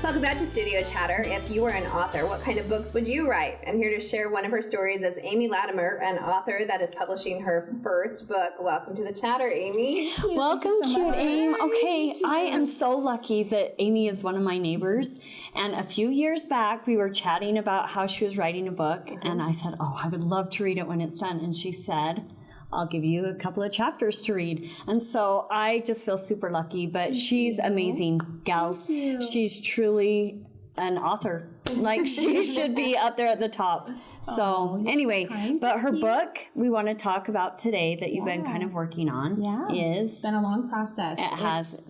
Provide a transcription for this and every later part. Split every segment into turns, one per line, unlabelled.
Welcome back to Studio Chatter. If you were an author, what kind of books would you write? And here to share one of her stories is Amy Latimer, an author that is publishing her first book. Welcome to the chatter, Amy.
Welcome, cute Amy. Okay, I am so lucky that Amy is one of my neighbors. And a few years back, we were chatting about how she was writing a book. And I said, oh, I would love to read it when it's done. And she said, I'll give you a couple of chapters to read. And so I just feel super lucky, but she's amazing, gals. She's truly an author. Like, she should be up there at the top. So anyway, but her book we want to talk about today that you've been kind of working on is...
It's been a long process.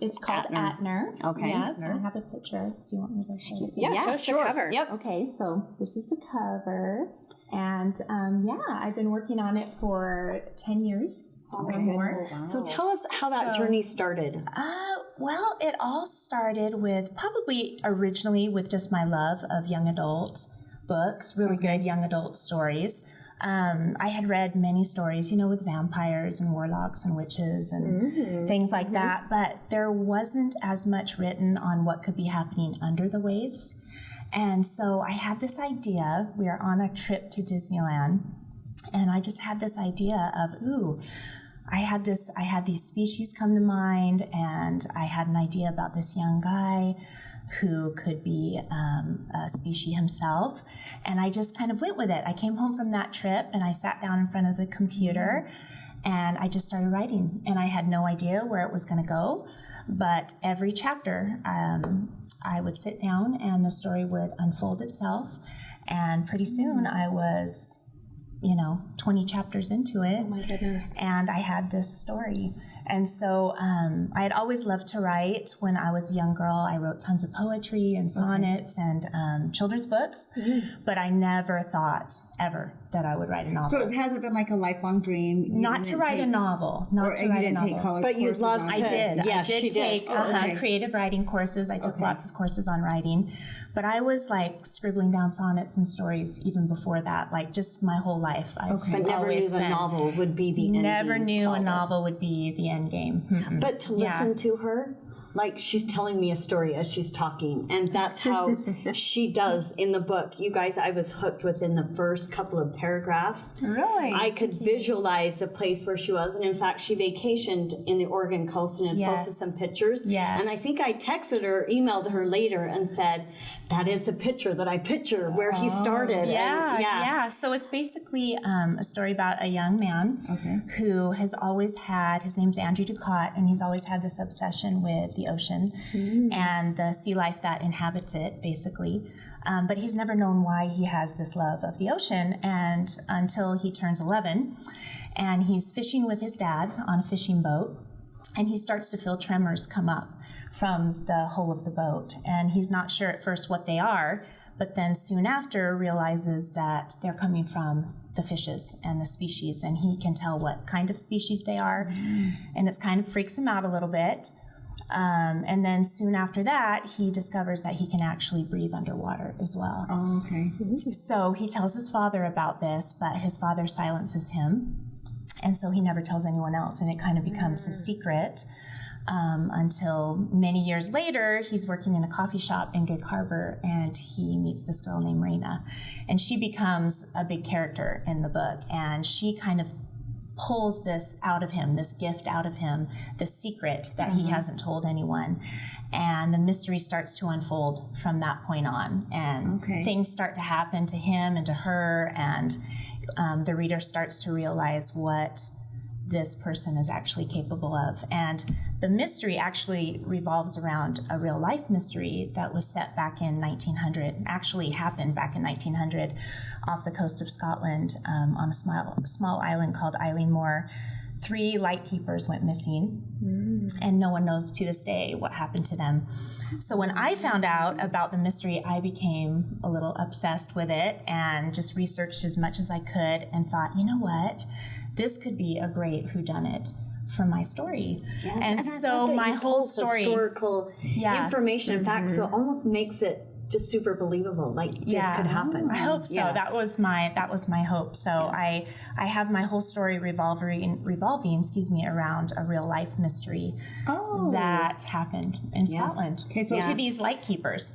It's called Atner.
Okay.
Yeah, I have a picture. Do you want me to show you?
Yeah, show us the cover.
Yep.
Okay, so this is the cover. And I've been working on it for 10 years or more.
Wow. So tell us how that journey started.
Well, it all started with probably originally with just my love of young adult books, really good young adult stories. I had read many stories, with vampires and warlocks and witches and things like that, but there wasn't as much written on what could be happening under the waves. And so I had this idea. We were on a trip to Disneyland, and I just had this idea of, I had these species come to mind, and I had an idea about this young guy who could be a species himself, and I just kind of went with it. I came home from that trip, and I sat down in front of the computer, and I just started writing, and I had no idea where it was going to go, but every chapter, I would sit down and the story would unfold itself. And pretty soon I was, 20 chapters into it.
Oh my goodness.
And I had this story. And so I had always loved to write. When I was a young girl, I wrote tons of poetry and sonnets and children's books. But I never thought ever that I would write a novel.
So it hasn't been like a lifelong dream?
Not to write a novel. Not to write a novel.
Take college
but you'd love to.
I did.
Yes,
I did take creative writing courses. I took lots of courses on writing. But I was like scribbling down sonnets and stories even before that, like just my whole life.
But never knew the novel would be the end game.
Never knew a novel would be the end game.
But to listen to her, like she's telling me a story as she's talking, and that's how she does in the book. You guys, I was hooked within the first couple of paragraphs.
Really?
I could visualize the place where she was, and in fact, she vacationed in the Oregon coast and had posted some pictures.
Yes.
And I think I texted her, emailed her later, and said, that is a picture that I picture where he started.
Yeah. So it's basically a story about a young man who has always had, his name's Andrew Ducott, and he's always had this obsession with the ocean and the sea life that inhabits it, basically. But he's never known why he has this love of the ocean, and until he turns 11, and he's fishing with his dad on a fishing boat, and he starts to feel tremors come up from the hull of the boat, and he's not sure at first what they are, but then soon after realizes that they're coming from the fishes and the species, and he can tell what kind of species they are, and it kind of freaks him out a little bit. And then soon after that, he discovers that he can actually breathe underwater as well.
Oh, okay.
So he tells his father about this, but his father silences him, and so he never tells anyone else, and it kind of becomes his secret. Until many years later, he's working in a coffee shop in Gig Harbor, and he meets this girl named Raina, and she becomes a big character in the book, and she kind of pulls this out of him, this gift out of him, this secret that he hasn't told anyone, and the mystery starts to unfold from that point on, and things start to happen to him and to her, and the reader starts to realize what this person is actually capable of. And the mystery actually revolves around a real life mystery that was set back in 1900, actually happened back in 1900 off the coast of Scotland on a small island called Eilean Mor. 3 lightkeepers went missing, and no one knows to this day what happened to them. So when I found out about the mystery, I became a little obsessed with it and just researched as much as I could and thought, you know what? This could be a great whodunit for my story.
Yes.
And so my whole story,
historical information, in fact, so it almost makes it just super believable. Like this could happen.
I hope so.
Yes.
That was my hope. So I have my whole story revolving, around a real life mystery that happened in Scotland.
Okay, so
to these light keepers.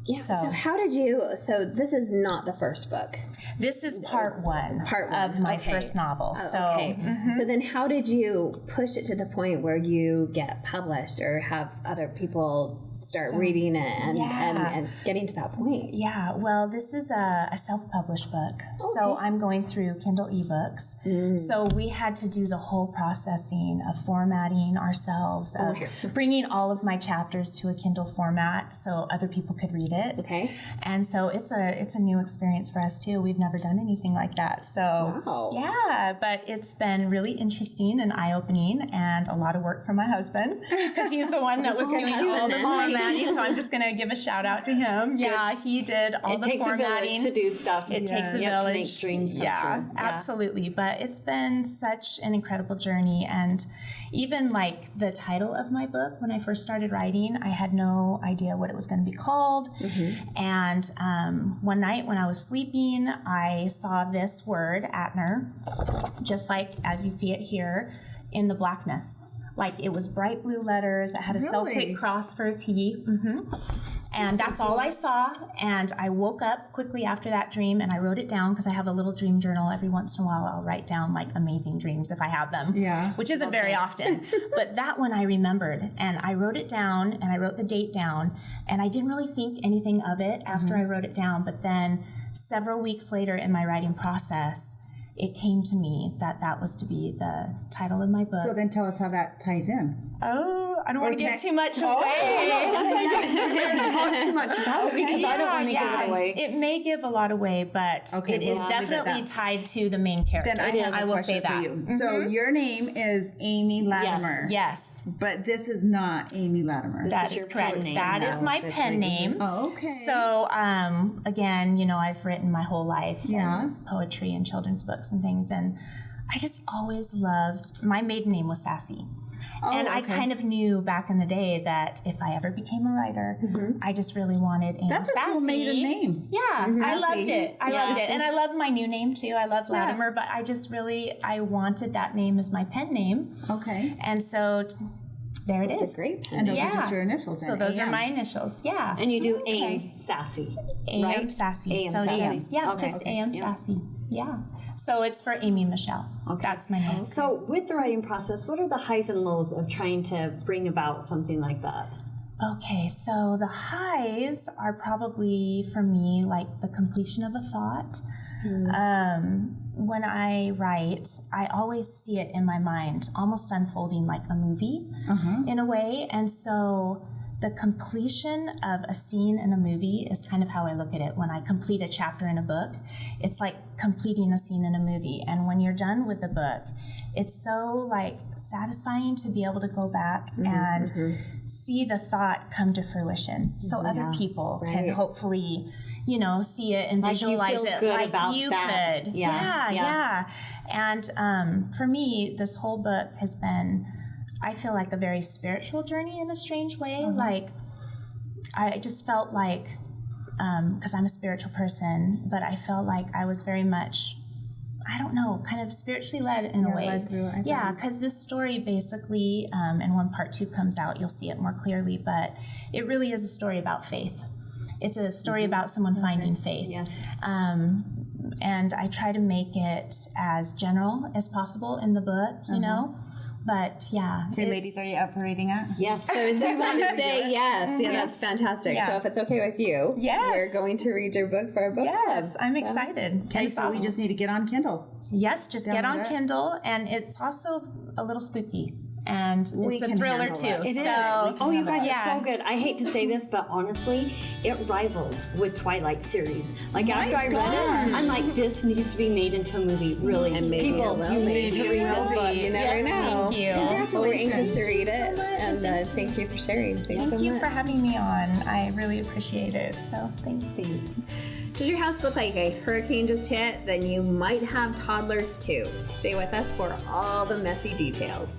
Yeah. So how did you? So this is not the first book.
This is part one of my first novel.
So then how did you push it to the point where you get published or have other people start reading it and getting to that point?
Yeah, well, this is a self-published book. So I'm going through Kindle eBooks. So we had to do the whole processing of formatting ourselves, of bringing all of my chapters to a Kindle format so other people could read it.
Okay.
And so it's a new experience for us too. We've never done anything like that. So yeah, but it's been really interesting and eye-opening and a lot of work for my husband because he's the one that was doing all the formatting. So I'm just going to give a shout out to him. Yeah, he did all the formatting.
It takes a village to do stuff.
It takes a
village
village
to make dreams come true.
Absolutely. But it's been such an incredible journey. And even like the title of my book, when I first started writing, I had no idea what it was going to be called. And one night when I was sleeping, I saw this word, Atner, just like as you see it here, in the blackness. Like it was bright blue letters that had a Celtic cross for a T. And that's all I saw. And I woke up quickly after that dream and I wrote it down because I have a little dream journal. Every once in a while, I'll write down like amazing dreams if I have them, which isn't very often. But that one I remembered and I wrote it down and I wrote the date down and I didn't really think anything of it after I wrote it down. But then several weeks later in my writing process, it came to me that that was to be the title of my book.
So then tell us how that ties in.
Oh, I don't want to give too much away.
Talk too much about it because I don't want to give it away.
It may give a lot away, but it is definitely tied to the main character.
Then I will say that. So your name is Amy Latimer.
Yes.
But this is not Amy Latimer.
That is correct. That is my pen name.
Oh, okay.
So, again, you know, I've written my whole life poetry and children's books and things, and I just always loved, my maiden name was Sassy. And I kind of knew back in the day that if I ever became a writer, I just really wanted Amy
That's
Sassy.
a cool maiden name.
Yeah, I loved it. I loved it. And I love my new name too. I love Latimer, but I just really, I wanted that name as my pen name.
Okay.
And so there it is.
That's a great pen.
And those are just your initials.
So those are my initials. Yeah.
And you do AM Sassy, right?
AM Sassy.
AM
So
Sassy.
just AM Sassy. Yeah. So it's for Amy Michelle. Okay. That's my name.
So with the writing process, what are the highs and lows of trying to bring about something like that?
Okay, so the highs are probably for me like the completion of a thought. When I write, I always see it in my mind, almost unfolding like a movie in a way. And so the completion of a scene in a movie is kind of how I look at it. When I complete a chapter in a book, it's like completing a scene in a movie. And when you're done with the book, it's so like satisfying to be able to go back and see the thought come to fruition. So other people can hopefully, you know, see it and visualize it like you could. Yeah. And for me, this whole book has been, I feel like, a very spiritual journey in a strange way. Like, I just felt like, because I'm a spiritual person, but I felt like I was very much, I don't know, kind of spiritually led in a way. Because this story basically, and when part 2 comes out, you'll see it more clearly, but it really is a story about faith. It's a story about someone finding faith.
Yes.
And I try to make it as general as possible in the book, you know? But yeah.
Okay, ladies, are you up for reading it?
Yes.
So I just wanted to say yes. Yeah, that's fantastic. So if it's okay with you, we're going to read your book for our book club.
I'm excited.
Okay, so we just need to get on Kindle.
Yes, just get on Kindle, and it's also a little spooky. And it's a thriller too.
It is. Oh, you guys are so good. I hate to say this, but honestly, it rivals with Twilight series. Like after I read it, I'm like, this needs to be made into a movie. Really,
and maybe
people, you need to read this book.
You never know.
Thank you.
Well, we're anxious to read it, and thank you for sharing.
Thank you for having me on. I really appreciate it. So thanks.
Does your house look like a hurricane just hit? Then you might have toddlers too. Stay with us for all the messy details.